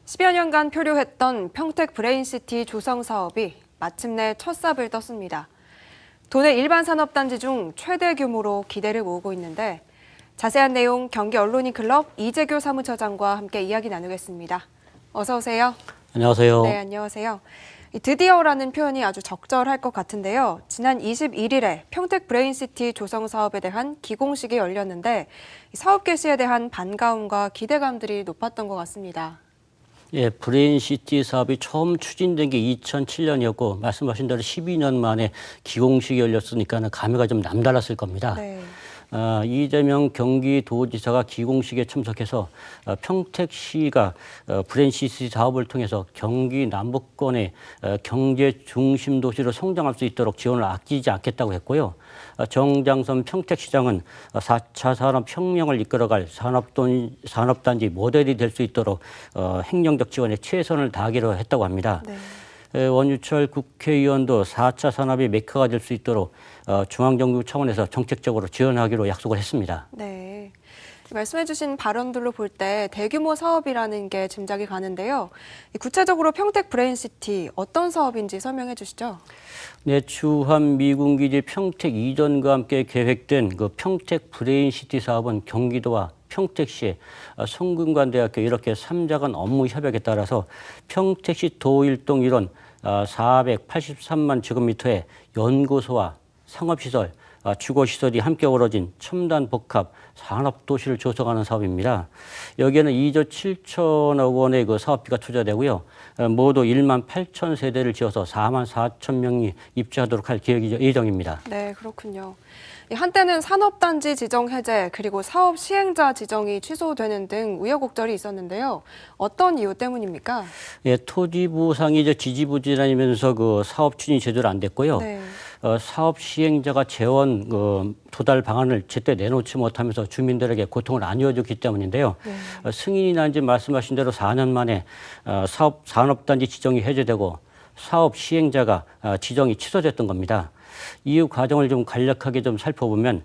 10여 년간 표류했던 평택 브레인시티 조성 사업이 마침내 첫 삽을 떴습니다. 도내 일반 산업단지 중 최대 규모로 기대를 모으고 있는데 자세한 내용 경기 언론인 클럽 이재교 사무처장과 함께 이야기 나누겠습니다. 어서 오세요. 안녕하세요. 네, 안녕하세요. 드디어라는 표현이 아주 적절할 것 같은데요. 지난 21일에 평택 브레인시티 조성 사업에 대한 기공식이 열렸는데 사업 개시에 대한 반가움과 기대감들이 높았던 것 같습니다. 예, 브레인시티 사업이 처음 추진된 게 2007년이었고 말씀하신 대로 12년 만에 기공식이 열렸으니까는 감회가 좀 남달랐을 겁니다. 네. 이재명 경기도지사가 기공식에 참석해서 평택시가 브레인시티 사업을 통해서 경기 남부권의 경제 중심 도시로 성장할 수 있도록 지원을 아끼지 않겠다고 했고요. 정장선 평택시장은 4차 산업혁명을 이끌어갈 산업단지 모델이 될 수 있도록 행정적 지원에 최선을 다하기로 했다고 합니다. 네. 원유철 국회의원도 4차 산업의 메카가 될 수 있도록 중앙정부 차원에서 정책적으로 지원하기로 약속을 했습니다. 네. 말씀해주신 발언들로 볼 때 대규모 사업이라는 게 짐작이 가는데요. 구체적으로 평택 브레인시티 어떤 사업인지 설명해 주시죠. 네, 주한미군기지 평택 이전과 함께 계획된 그 평택 브레인시티 사업은 경기도와 평택시, 성균관대학교 이렇게 3자 간 업무 협약에 따라서 평택시 도일동 일원 483만 제곱미터의 연구소와 상업시설, 주거시설이 함께 어우러진 첨단 복합 산업도시를 조성하는 사업입니다. 여기에는 2조 7천억 원의 그 사업비가 투자되고요. 모두 1만 8천 세대를 지어서 4만 4천 명이 입주하도록 할 예정입니다. 네, 그렇군요. 한때는 산업단지 지정 해제 그리고 사업 시행자 지정이 취소되는 등 우여곡절이 있었는데요. 어떤 이유 때문입니까? 예, 토지 보상이 지지부진하면서 그 사업 추진이 제대로 안 됐고요. 네. 사업 시행자가 재원 도달 방안을 제때 내놓지 못하면서 주민들에게 고통을 안겨줬기 때문인데요. 네. 승인이 난 지 말씀하신 대로 4년 만에 산업단지 지정이 해제되고 사업 시행자가 지정이 취소됐던 겁니다. 이후 과정을 좀 간략하게 좀 살펴보면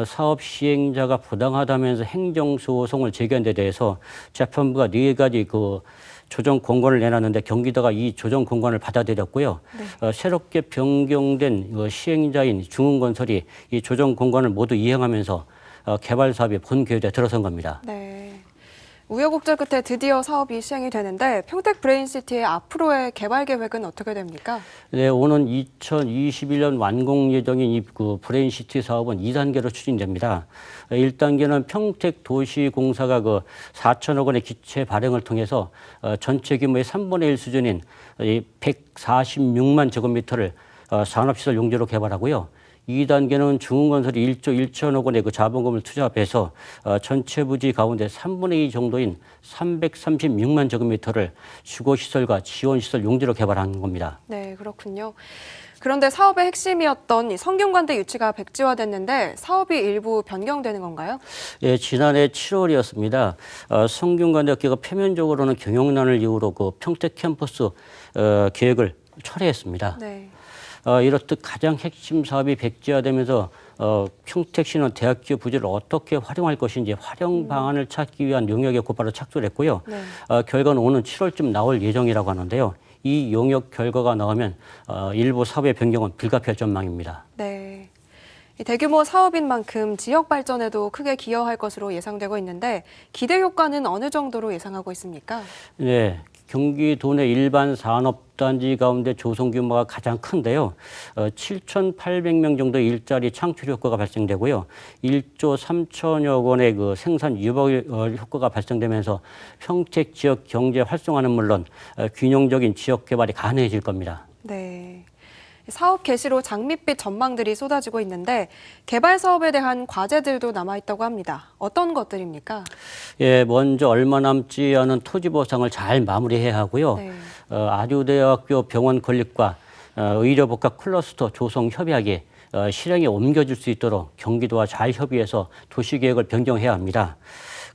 사업 시행자가 부당하다면서 행정소송을 제기한 데 대해서 재판부가 4가지 그 조정 공고를 내놨는데 경기도가 이 조정 공고를 받아들였고요. 네. 새롭게 변경된 시행자인 중흥건설이 이 조정 공고를 모두 이행하면서 개발 사업이 본계획에 들어선 겁니다. 네. 우여곡절 끝에 드디어 사업이 시행이 되는데 평택 브레인시티의 앞으로의 개발 계획은 어떻게 됩니까? 네, 오는 2021년 완공 예정인 이 브레인시티 사업은 2단계로 추진됩니다. 1단계는 평택도시공사가 4천억 원의 기체 발행을 통해서 전체 규모의 3분의 1 수준인 146만 제곱미터를 산업시설 용지로 개발하고요. 2단계는 중흥건설이 1조 1천억 원의 그 자본금을 투자해서 전체 부지 가운데 3분의 2 정도인 336만 제곱미터를 주거시설과 지원시설 용지로 개발한 겁니다. 네, 그렇군요. 그런데 사업의 핵심이었던 성균관대 유치가 백지화됐는데 사업이 일부 변경되는 건가요? 예, 지난해 7월이었습니다. 성균관대학교가 표면적으로는 경영난을 이유로 그 평택 캠퍼스 계획을 철회했습니다. 네. 이렇듯 가장 핵심 사업이 백지화되면서 평택시는 대학교 부지를 어떻게 활용할 것인지 활용 방안을 찾기 위한 용역에 곧바로 착수를 했고요. 네. 결과는 오는 7월쯤 나올 예정이라고 하는데요. 이 용역 결과가 나오면 일부 사업의 변경은 불가피할 전망입니다. 네. 이 대규모 사업인 만큼 지역 발전에도 크게 기여할 것으로 예상되고 있는데 기대 효과는 어느 정도로 예상하고 있습니까? 네. 경기도 내 일반 산업단지 가운데 조성 규모가 가장 큰데요. 7,800명 정도의 일자리 창출 효과가 발생되고요. 1조 3천여 원의 그 생산 유보 효과가 발생되면서 평택 지역 경제 활성화는 물론 균형적인 지역 개발이 가능해질 겁니다. 네. 사업 개시로 장밋빛 전망들이 쏟아지고 있는데 개발 사업에 대한 과제들도 남아있다고 합니다. 어떤 것들입니까? 예, 먼저 얼마 남지 않은 토지 보상을 잘 마무리해야 하고요. 네. 아주대학교 병원 건립과 의료복합 클러스터 조성 협약이 실행에 옮겨질 수 있도록 경기도와 잘 협의해서 도시계획을 변경해야 합니다.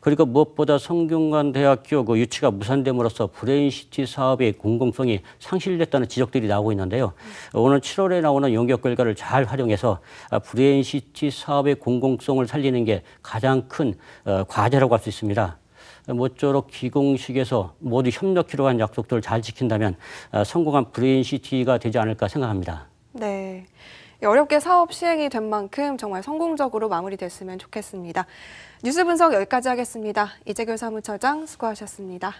그리고 무엇보다 성균관대학교 그 유치가 무산됨으로써 브레인시티 사업의 공공성이 상실됐다는 지적들이 나오고 있는데요. 오늘 7월에 나오는 용역 결과를 잘 활용해서 브레인시티 사업의 공공성을 살리는 게 가장 큰 과제라고 할 수 있습니다. 모쪼록 기공식에서 모두 협력키로 한 약속들을 잘 지킨다면 성공한 브레인시티가 되지 않을까 생각합니다. 네. 어렵게 사업 시행이 된 만큼 정말 성공적으로 마무리됐으면 좋겠습니다. 뉴스 분석 여기까지 하겠습니다. 이재규 사무처장 수고하셨습니다.